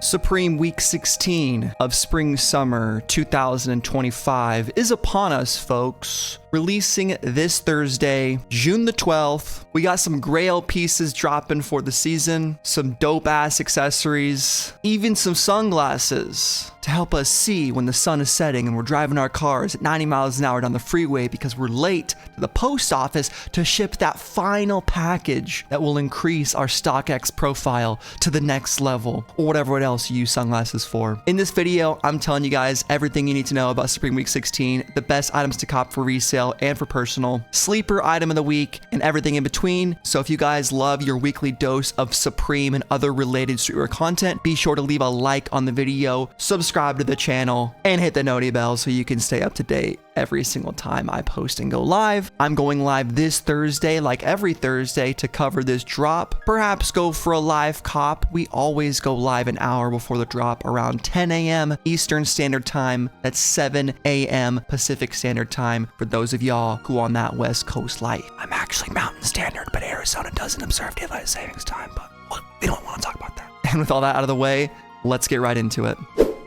Supreme Week 16 of Spring-Summer 2025 is upon us, folks. Releasing this Thursday, June the 12th. We got some grail pieces dropping for the season, some dope-ass accessories, even some sunglasses to help us see when the sun is setting and we're driving our cars at 90 miles an hour down the freeway because we're late to the post office to ship that final package that will increase our StockX profile to the next level, or whatever else you use sunglasses for. In this video, I'm telling you guys everything you need to know about Supreme Week 16, the best items to cop for resale and for personal, sleeper item of the week, and everything in between. So if you guys love your weekly dose of Supreme and other related streetwear content, be sure to leave a like on the video, subscribe to the channel, and hit the noti bell so you can stay up to date every single time I post and go live. I'm going live this Thursday, like every Thursday, to cover this drop. Perhaps go for a live cop. We always go live an hour before the drop, around 10 a.m. Eastern Standard Time. That's 7 a.m. Pacific Standard Time for those of y'all who on that West Coast life. I'm actually Mountain Standard, but Arizona doesn't observe daylight savings time, but we don't want to talk about that. And with all that out of the way, let's get right into it.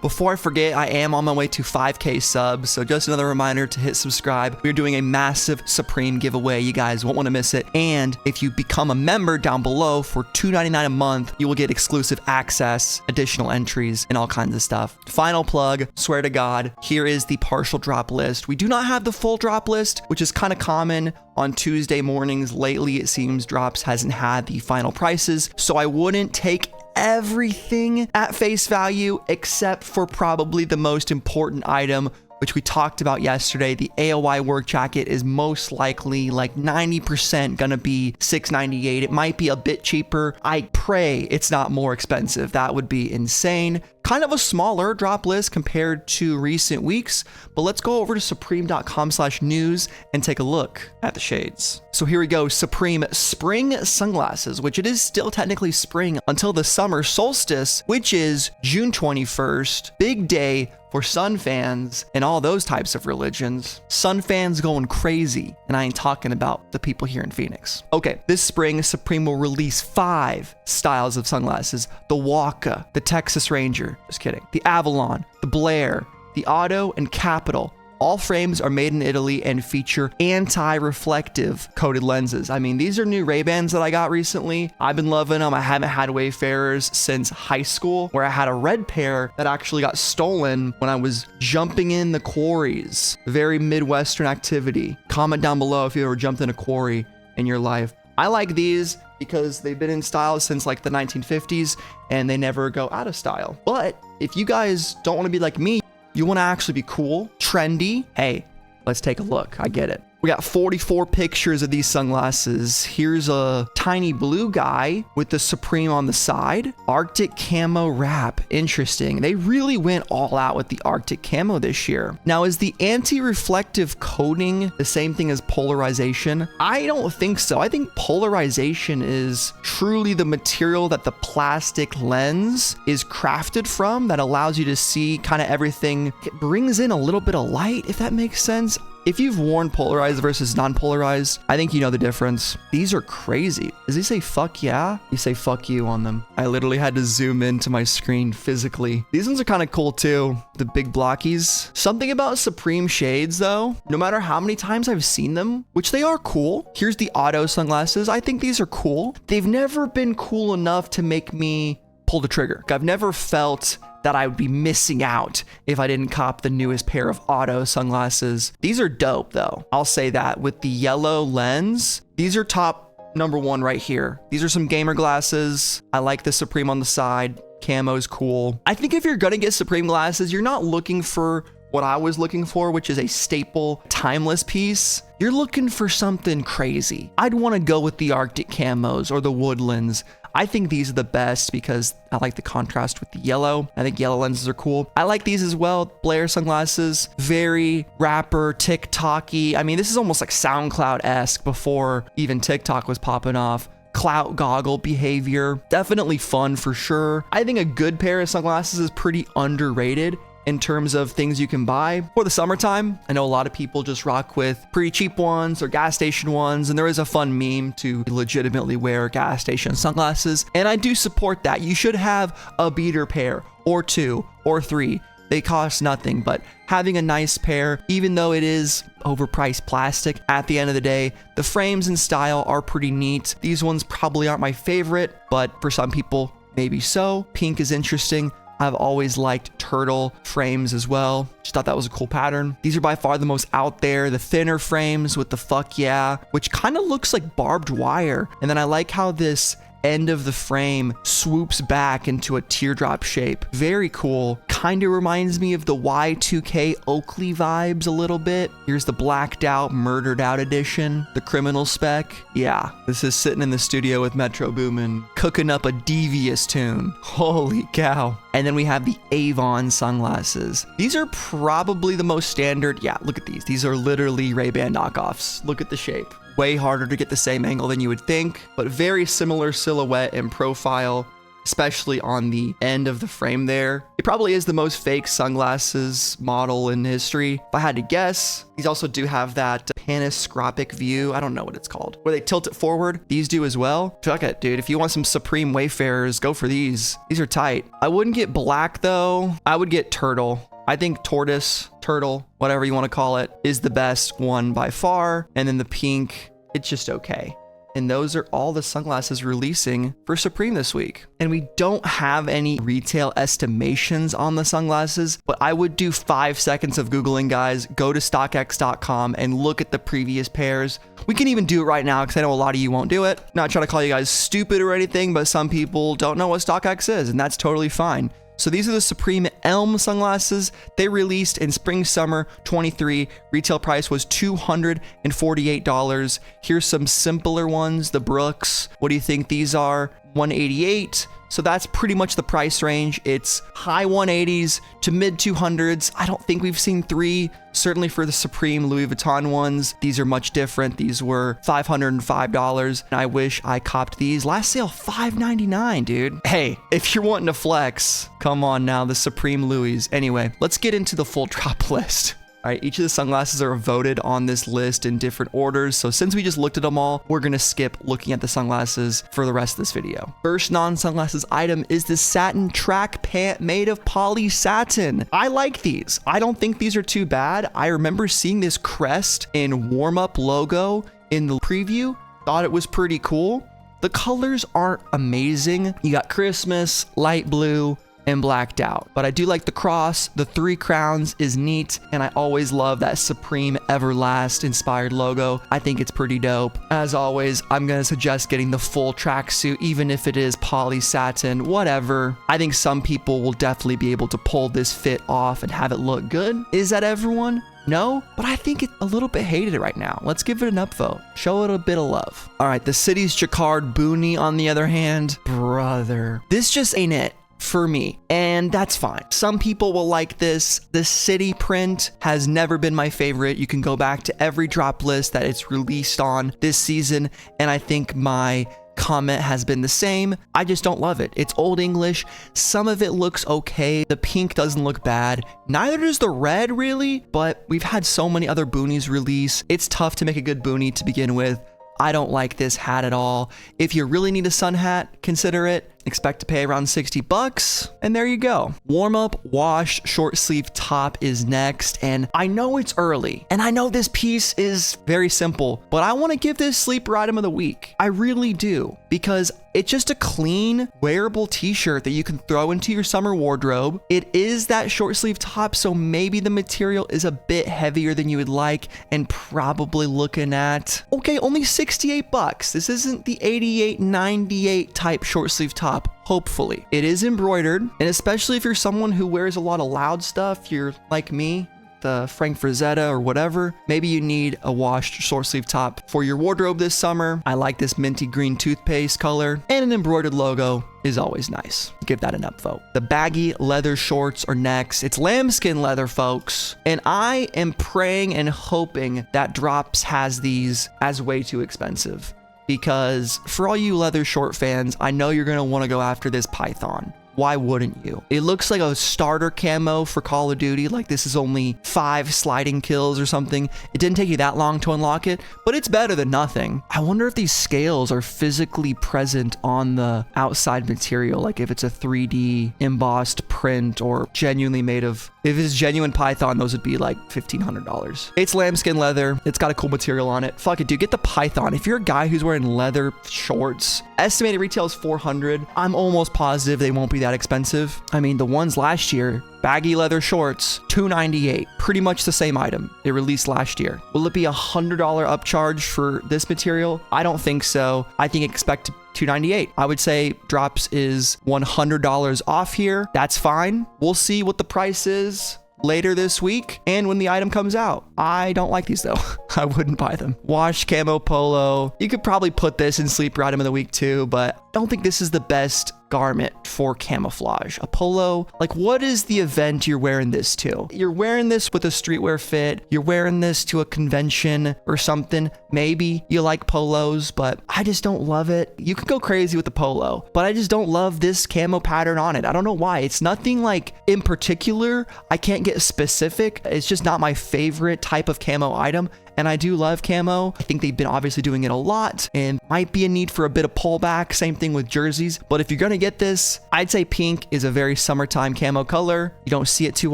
Before I forget, I am on my way to 5K subs, so just another reminder to hit subscribe. We're doing a massive Supreme giveaway. You guys won't want to miss it. And if you become a member down below for $2.99 a month, you will get exclusive access, additional entries, and all kinds of stuff. Final plug, swear to God, here is the partial drop list. We do not have the full drop list, which is kind of common on Tuesday mornings. Lately, it seems Drops hasn't had the final prices, so I wouldn't take everything at face value except for probably the most important item, which we talked about yesterday. The AOI work jacket is most likely like 90% gonna be $698. It might be a bit cheaper. I pray it's not more expensive. That would be insane. Kind of a smaller drop list compared to recent weeks, but let's go over to supreme.com/news and take a look at the shades. So here we go, Supreme Spring Sunglasses, which it is still technically spring until the summer solstice, which is June 21st. Big day for sun fans and all those types of religions. Sun fans going crazy, and I ain't talking about the people here in Phoenix. Okay, this spring, Supreme will release 5 styles of sunglasses. The Waka, the Texas Ranger, just kidding, the Avalon, the Blair, the Auto, and Capital. All frames are made in Italy and feature anti-reflective coated lenses. I mean, these are new Ray-Bans that I got recently. I've been loving them. I haven't had Wayfarers since high school, where I had a red pair that actually got stolen when I was jumping in the quarries. Very Midwestern activity. Comment down below if you ever jumped in a quarry in your life. I like these because they've been in style since like the 1950s and they never go out of style. But if you guys don't want to be like me, you want to actually be cool, trendy, hey, let's take a look. I get it. We got 44 pictures of these sunglasses. Here's a tiny blue guy with the Supreme on the side. Arctic camo wrap. Interesting. They really went all out with the Arctic camo this year. Now, is the anti-reflective coating the same thing as polarization? I don't think so. I think polarization is truly the material that the plastic lens is crafted from that allows you to see kind of everything. It brings in a little bit of light, if that makes sense. If you've worn polarized versus non-polarized, I think you know the difference. These are crazy. Does he say fuck yeah? You say fuck you on them. I literally had to zoom into my screen physically. These ones are kind of cool too. The big blockies. Something about Supreme shades though, no matter how many times I've seen them, which they are cool. Here's the Auto sunglasses. I think these are cool. They've never been cool enough to make me pull the trigger. I've never felt that I would be missing out if I didn't cop the newest pair of Auto sunglasses. These are dope though. I'll say that with the yellow lens, these are top #1 right here. These are some gamer glasses. I like the Supreme on the side. Camo's cool. I think if you're gonna get Supreme glasses, you're not looking for what I was looking for, which is a staple, timeless piece. You're looking for something crazy. I'd want to go with the Arctic camos or the Woodlands. I think these are the best because I like the contrast with the yellow. I think yellow lenses are cool. I like these as well. Blair sunglasses, very rapper, TikTok-y. I mean, this is almost like SoundCloud-esque before even TikTok was popping off. Clout goggle behavior, definitely fun for sure. I think a good pair of sunglasses is pretty underrated. in terms of things you can buy for the summertime. I know a lot of people just rock with pretty cheap ones or gas station ones, and there is a fun meme to legitimately wear gas station sunglasses, and I do support that. You should have a beater pair or 2 or 3. They cost nothing, but having a nice pair, even though it is overpriced plastic, at the end of the day, the frames and style are pretty neat. These ones probably aren't my favorite, but for some people, maybe so. Pink is interesting. I've always liked turtle frames as well. Just thought that was a cool pattern. These are by far the most out there, the thinner frames with the fuck yeah, which kind of looks like barbed wire. And then I like how this end of the frame swoops back into a teardrop shape. Very cool. Kind of reminds me of the Y2K Oakley vibes a little bit. Here's the blacked out, murdered out edition, the criminal spec. Yeah, this is sitting in the studio with Metro Boomin, cooking up a devious tune. Holy cow. And then we have the Avon sunglasses. These are probably the most standard. Yeah, look at these. These are literally Ray-Ban knockoffs. Look at the shape. Way harder to get the same angle than you would think, but very similar silhouette and profile, especially on the end of the frame there. It probably is the most fake sunglasses model in history, if I had to guess. These also do have that panoscopic view. I don't know what it's called, where they tilt it forward. These do as well. Fuck it, dude. If you want some Supreme Wayfarers, go for these. These are tight. I wouldn't get black though. I would get turtle. I think tortoise, turtle, whatever you want to call it, is the best one by far. And then the pink, it's just okay. And those are all the sunglasses releasing for Supreme this week. And we don't have any retail estimations on the sunglasses, but I would do 5 seconds of Googling, guys. Go to StockX.com and look at the previous pairs. We can even do it right now because I know a lot of you won't do it. Not trying to call you guys stupid or anything, but some people don't know what StockX is, and that's totally fine. So these are the Supreme Elm sunglasses. They released in spring summer 23. Retail price was $248. Here's some simpler ones, the Brooks. What do you think these are? $188. So that's pretty much the price range. It's high 180s to mid 200s. I don't think we've seen 3. Certainly for the Supreme Louis Vuitton ones, these are much different. These were $505, and I wish I copped these. Last sale, $599, dude. Hey, if you're wanting to flex, come on now, the Supreme Louis. Anyway, let's get into the full drop list. All right, each of the sunglasses are voted on this list in different orders. So since we just looked at them all, we're gonna skip looking at the sunglasses for the rest of this video. First non-sunglasses item is the Satin track pant made of poly satin. I like these. I don't think these are too bad. I remember seeing this crest and warm-up logo in the preview. Thought it was pretty cool. The colors aren't amazing. You got Christmas, light blue, and blacked out, but I do like the cross. The 3 crowns is neat, and I always love that Supreme Everlast inspired logo. I think it's pretty dope. As always, I'm gonna suggest getting the full tracksuit, even if it is poly satin, whatever. I think some people will definitely be able to pull this fit off and have it look good. Is that everyone? No, but I think it's a little bit hated right now. Let's give it an upvote. Show it a bit of love. All right, the City's Jacquard Boonie, on the other hand, brother, this just ain't it for me, and that's fine. Some people will like this. The city print has never been my favorite. You can go back to every drop list that it's released on this season, and I think my comment has been the same. I just don't love it. It's old English. Some of it looks okay. The pink doesn't look bad. Neither does the red really, but we've had so many other boonies release. It's tough to make a good boonie to begin with. I don't like this hat at all. If you really need a sun hat, consider it. Expect to pay around $60, and there you go. Warm up wash short sleeve top is next, and I know it's early, and I know this piece is very simple, but I want to give this sleeper item of the week. I really do, because it's just a clean, wearable t-shirt that you can throw into your summer wardrobe. It is that short sleeve top, so maybe the material is a bit heavier than you would like, and probably looking at, okay, only $68. This isn't the $88, $98 type short sleeve top. Hopefully. It is embroidered, and especially if you're someone who wears a lot of loud stuff, you're like me, the Frank Frazetta or whatever, maybe you need a washed short sleeve top for your wardrobe this summer. I like this minty green toothpaste color, and an embroidered logo is always nice. Give that an upvote. The baggy leather shorts are next. It's lambskin leather, folks, and I am praying and hoping that Drops has these as way too expensive. Because for all you leather short fans, I know you're going to want to go after this python. Why wouldn't you? It looks like a starter camo for Call of Duty. Like this is only 5 sliding kills or something. It didn't take you that long to unlock it, but it's better than nothing. I wonder if these scales are physically present on the outside material. Like if it's a 3D embossed print or genuinely made of, if it's genuine Python, those would be like $1,500. It's lambskin leather. It's got a cool material on it. Fuck it, dude. Get the Python. If you're a guy who's wearing leather shorts, estimated retail is $400. I'm almost positive they won't be that expensive. I mean, the ones last year, baggy leather shorts, $298. Pretty much the same item they released last year. Will it be $100 upcharge for this material? I don't think so. I think expect $298. I would say Drops is $100 off here. That's fine. We'll see what the price is later this week and when the item comes out. I don't like these though. I wouldn't buy them. Wash Camo Polo. You could probably put this in sleeper item of the week too, but I don't think this is the best garment for camouflage. A polo, like what is the event you're wearing this to? You're wearing this with a streetwear fit. You're wearing this to a convention or something. Maybe you like polos, but I just don't love it. You could go crazy with the polo, but I just don't love this camo pattern on it. I don't know why. It's nothing like in particular. I can't get specific. It's just not my favorite type of camo item. And I do love camo. I think they've been obviously doing it a lot and might be a need for a bit of pullback. Same thing with jerseys. But if you're going to get this, I'd say pink is a very summertime camo color. You don't see it too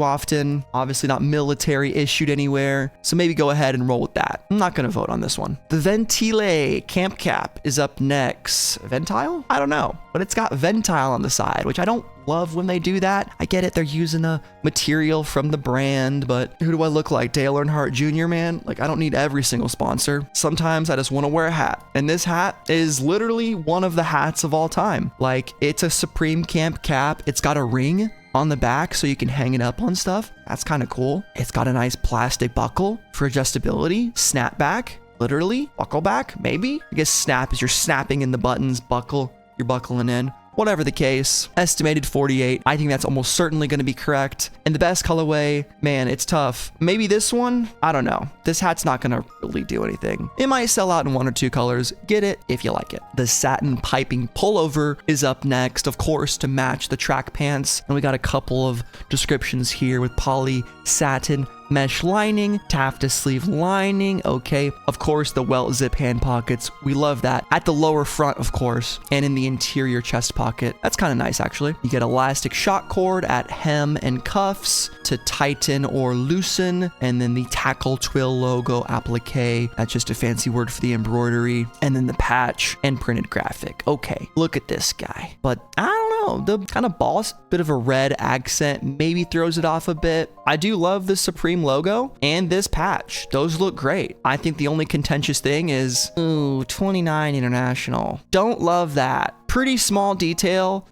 often. Obviously not military issued anywhere. So maybe go ahead and roll with that. I'm not going to vote on this one. The Ventile Camp Cap is up next. Ventile? I don't know. But it's got Ventile on the side, which I don't love when they do that. I get it, they're using a material from the brand, but who do I look like? Dale Earnhardt Jr., man? Like, I don't need every single sponsor. Sometimes I just want to wear a hat. And this hat is literally one of the hats of all time. Like, it's a Supreme Camp Cap. It's got a ring on the back so you can hang it up on stuff. That's kind of cool. It's got a nice plastic buckle for adjustability. Snapback, literally. Buckle back, maybe? I guess snap is you're snapping in the buttons. Buckle, you're buckling in. Whatever the case, estimated 48. I think that's almost certainly going to be correct. And the best colorway, man, it's tough. Maybe this one? I don't know. This hat's not going to really do anything. It might sell out in 1 or 2 colors. Get it if you like it. The satin piping pullover is up next, of course, to match the track pants. And we got a couple of descriptions here with poly satin mesh lining, taffeta sleeve lining, okay. Of course, the welt zip hand pockets. We love that. At the lower front, of course, and in the interior chest pocket. That's kind of nice, actually. You get elastic shock cord at hem and cuffs to tighten or loosen, and then the tackle twill logo applique. That's just a fancy word for the embroidery, and then the patch and printed graphic. Okay, look at this guy. But I don't know, the kind of boss, bit of a red accent, maybe throws it off a bit. I do love the Supreme logo and this patch. Those look great. I think the only contentious thing is, ooh, 29 international. Don't love that. Pretty small detail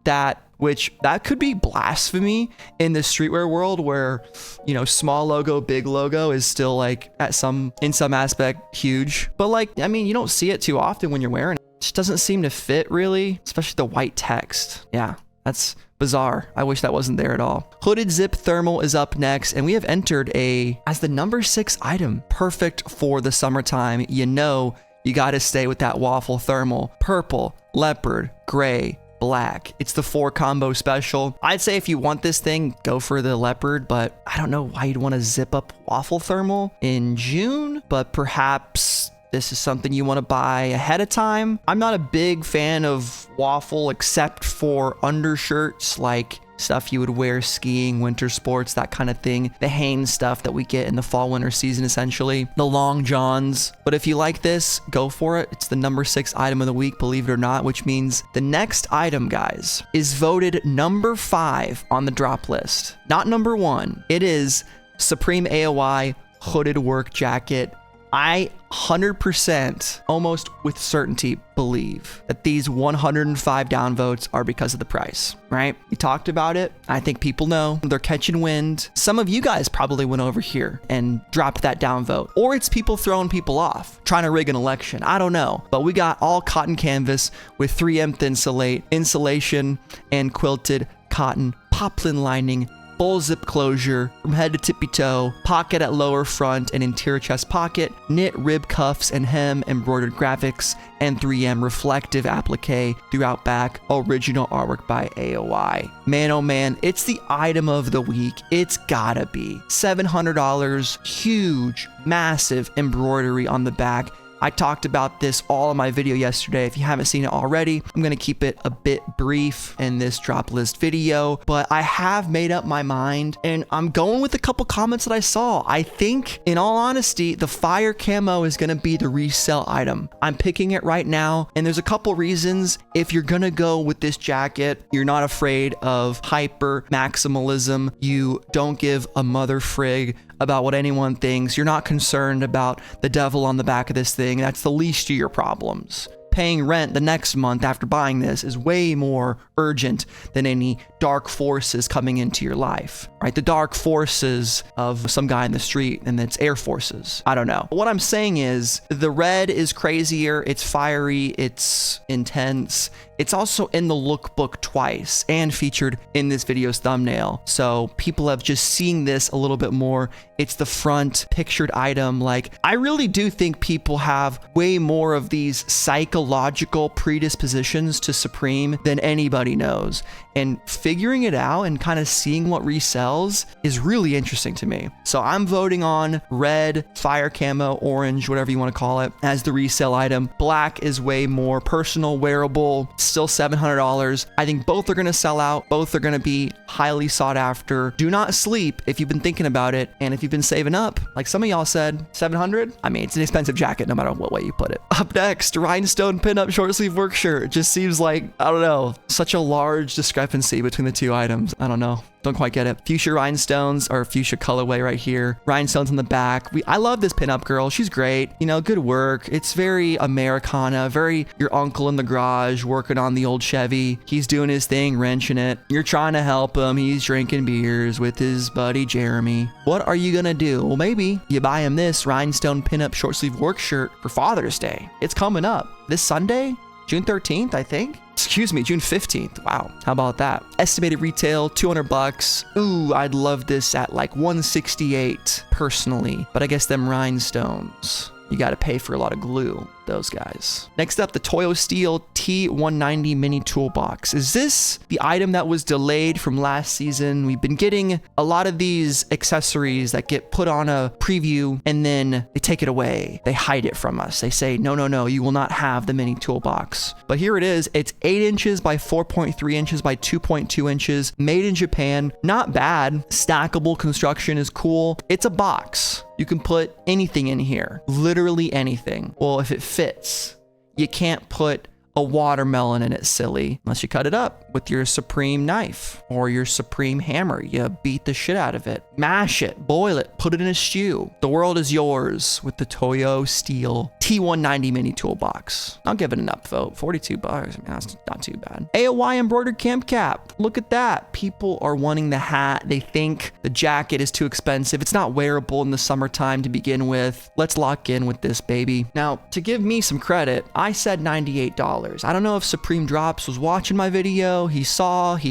which could be blasphemy in the streetwear world where, you know, small logo, big logo is still like in some aspect huge. But like, I mean, you don't see it too often when you're wearing it. It just doesn't seem to fit really, especially the white text. Yeah, that's bizarre. I wish that wasn't there at all. Hooded zip thermal is up next, and we have entered as the number 6 item. Perfect for the summertime. You know, you got to stay with that waffle thermal. Purple, leopard, gray, black. It's the 4 combo special. I'd say if you want this thing, go for the leopard, but I don't know why you'd want to zip up waffle thermal in June, but perhaps this is something you want to buy ahead of time. I'm not a big fan of waffle except for undershirts, like stuff you would wear skiing, winter sports, that kind of thing. The Hanes stuff that we get in the fall winter season, essentially. The long johns. But if you like this, go for it. It's the number 6 item of the week, believe it or not, which means the next item, guys, is voted number 5 on the drop list. Not number 1. It is Supreme AOI hooded work jacket. I 100%, almost with certainty, believe that these 105 downvotes are because of the price, right? We talked about it. I think people know they're catching wind. Some of you guys probably went over here and dropped that downvote, or it's people throwing people off, trying to rig an election. I don't know, but we got all cotton canvas with 3M thin insulation and quilted cotton poplin lining, full zip closure from head to tippy toe, pocket at lower front and interior chest pocket, knit rib cuffs and hem embroidered graphics, and 3M reflective applique throughout back, original artwork by AOI. Man, oh man, it's the item of the week. It's gotta be $700, huge, massive embroidery on the back. I talked about this all in my video yesterday. If you haven't seen it already, I'm going to keep it a bit brief in this drop list video, but I have made up my mind and I'm going with a couple comments that I saw. I think, in all honesty, the fire camo is going to be the resale item. I'm picking it right now, and there's a couple reasons. If you're going to go with this jacket, you're not afraid of hyper maximalism. You don't give a mother frig about what anyone thinks. You're not concerned about the devil on the back of this thing. That's the least of your problems. Paying rent the next month after buying this is way more urgent than any dark forces coming into your life, right? The dark forces of some guy in the street, and it's Air Forces. I don't know. But what I'm saying is the red is crazier. It's fiery. It's intense. It's also in the lookbook twice and featured in this video's thumbnail. So people have just seen this a little bit more. It's the front pictured item. Like, I really do think people have way more of these psychological predispositions to Supreme than anybody knows. And figuring it out and kind of seeing what resells is really interesting to me. So I'm voting on red, fire camo, orange, whatever you want to call it, as the resale item. Black is way more personal, wearable, still $700. I think both are going to sell out. Both are going to be highly sought after. Do not sleep if you've been thinking about it. And if you've been saving up, like some of y'all said, 700. I mean, it's an expensive jacket no matter what way you put it. Up next, Rhinestone PinUp short sleeve work shirt. It just seems like, I don't know, such a large discrepancy between the two items. I don't know. Don't quite get it. Fuchsia rhinestones, or fuchsia colorway right here. Rhinestones on the back. I love this pinup girl. She's great. You know, good work. It's very Americana, very your uncle in the garage working on the old Chevy. He's doing his thing, wrenching it. You're trying to help him. He's drinking beers with his buddy Jeremy. What are you gonna do? Well, maybe you buy him this rhinestone pinup short sleeve work shirt for Father's Day. It's coming up this Sunday, June 13th, I think. Excuse me, June 15th. Wow. How about that? Estimated retail, $200. Ooh, I'd love this at like 168 personally, but I guess them rhinestones, you got to pay for a lot of glue, those guys. Next up, the Toyo Steel T190 mini toolbox. Is this the item that was delayed from last season? We've been getting a lot of these accessories that get put on a preview and then they take it away. They hide it from us. They say, no, no, no, you will not have the mini toolbox. But here it is. It's 8 inches by 4.3 inches by 2.2 inches, made in Japan. Not bad. Stackable construction is cool. It's a box. You can put anything in here, literally anything. Well, if it fits, you can't put a watermelon in it, silly, unless you cut it up with your Supreme knife or your Supreme hammer. You beat the shit out of it, mash it, boil it, put it in a stew. The world is yours with the Toyo Steel T190 mini toolbox. I'll give it an upvote. $42. I mean, that's not too bad. AOI Embroidered Camp Cap. Look at that. People are wanting the hat. They think the jacket is too expensive. It's not wearable in the summertime to begin with. Let's lock in with this baby. Now, to give me some credit, I said $98. I don't know if Supreme Drops was watching my video. He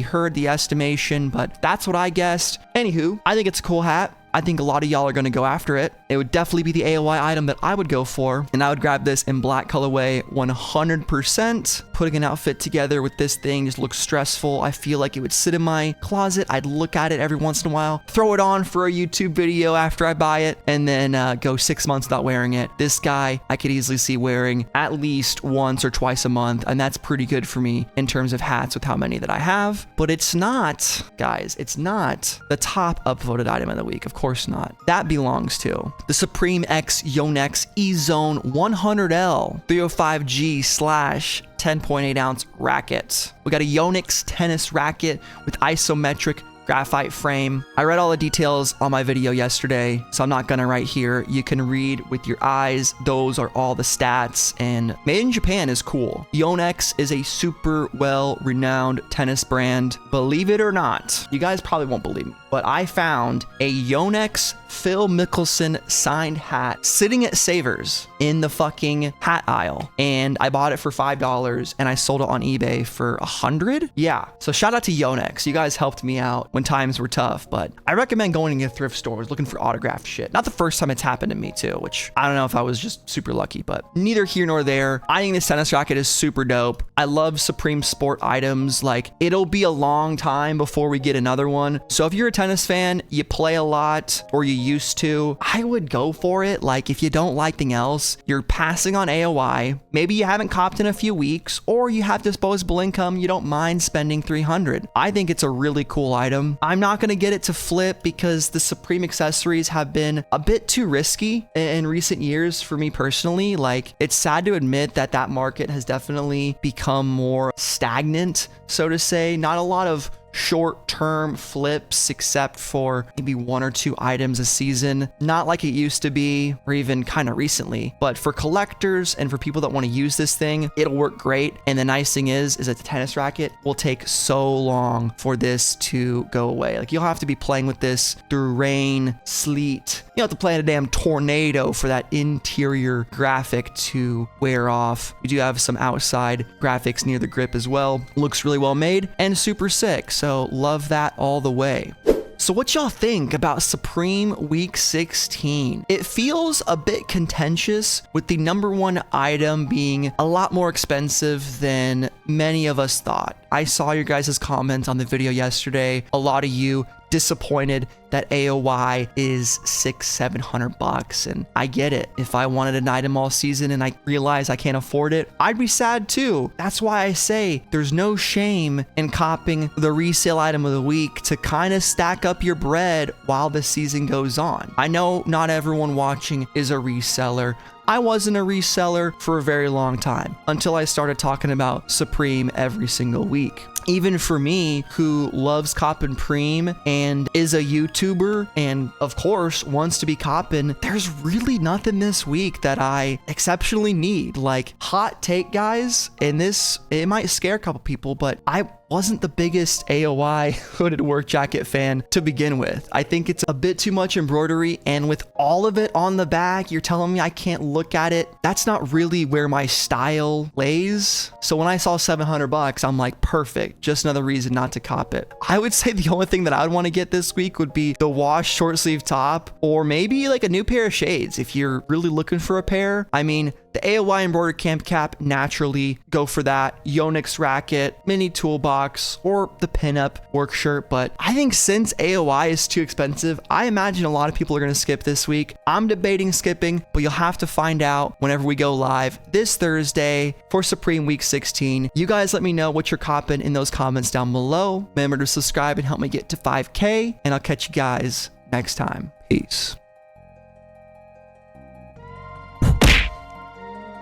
heard the estimation, but that's what I guessed. Anywho, I think it's a cool hat. I think a lot of y'all are going to go after it. It would definitely be the AOI item that I would go for. And I would grab this in black colorway 100%. Putting an outfit together with this thing just looks stressful. I feel like it would sit in my closet. I'd look at it every once in a while, throw it on for a YouTube video after I buy it, and then go 6 months without wearing it. This guy, I could easily see wearing at least once or twice a month. And that's pretty good for me in terms of hats with how many that I have. But it's not, guys, it's not the top upvoted item of the week. Of course not. That belongs to the Supreme X Yonx Ezone 100L 305G/ 10.8 ounce racket. We got a Yonx tennis racket with isometric graphite frame. I read all the details on my video yesterday, so I'm not gonna right here. You can read with your eyes. Those are all the stats, and made in Japan is cool. Yonx is a super well-renowned tennis brand. Believe it or not, you guys probably won't believe me, but I found a Yonx Phil Mickelson signed hat sitting at Savers in the fucking hat aisle. And I bought it for $5 and I sold it on eBay for $100. Yeah. So shout out to Yonx. You guys helped me out when times were tough, but I recommend going into thrift stores looking for autographed shit. Not the first time it's happened to me too, which I don't know if I was just super lucky, but neither here nor there. I think this tennis racket is super dope. I love Supreme Sport items. Like, it'll be a long time before we get another one. So if you're a tennis fan, you play a lot or you used to, I would go for it. Like, if you don't like anything else, you're passing on AOI. Maybe you haven't copped in a few weeks, or you have disposable income. You don't mind spending $300. I think it's a really cool item. I'm not going to get it to flip because the Supreme accessories have been a bit too risky in recent years for me personally. Like, it's sad to admit that that market has definitely become more stagnant, so to say. Not a lot of short-term flips except for maybe 1 or 2 items a season, not like it used to be, or even kind of recently. But for collectors and for people that want to use this thing, it'll work great. And the nice thing is that the tennis racket will take so long for this to go away. Like, you'll have to be playing with this through rain, sleet. You have to play in a damn tornado for that interior graphic to wear off. We do have some outside graphics near the grip as well. Looks really well made and super sick. So love that all the way. So what y'all think about Supreme Week 16? It feels a bit contentious with the #1 item being a lot more expensive than many of us thought. I saw your guys' comments on the video yesterday. A lot of you disappointed that AOI is $600-700, and I get it. If I wanted an item all season and I realize I can't afford it, I'd be sad too. That's why I say there's no shame in copping the resale item of the week to kind of stack up your bread while the season goes on. I know not everyone watching is a reseller. I wasn't a reseller for a very long time until I started talking about Supreme every single week. Even for me, who loves copping Preem and is a YouTuber and of course wants to be copping, there's really nothing this week that I exceptionally need. Like, hot take, guys, and this, it might scare a couple people, but I wasn't the biggest AOI hooded work jacket fan to begin with. I think it's a bit too much embroidery, and with all of it on the back, you're telling me I can't look at it. That's not really where my style lays. So when I saw $700, I'm like, perfect. Just another reason not to cop it. I would say the only thing that I would want to get this week would be the wash short sleeve top, or maybe like a new pair of shades if you're really looking for a pair. I mean, the AOI Embroidered Camp Cap, naturally go for that. Yonx racket, mini toolbox, or the PinUp work shirt. But I think since AOI is too expensive, I imagine a lot of people are going to skip this week. I'm debating skipping, but you'll have to find out whenever we go live this Thursday for Supreme Week 16. You guys let me know what you're copping in those comments down below. Remember to subscribe and help me get to 5K, and I'll catch you guys next time. Peace.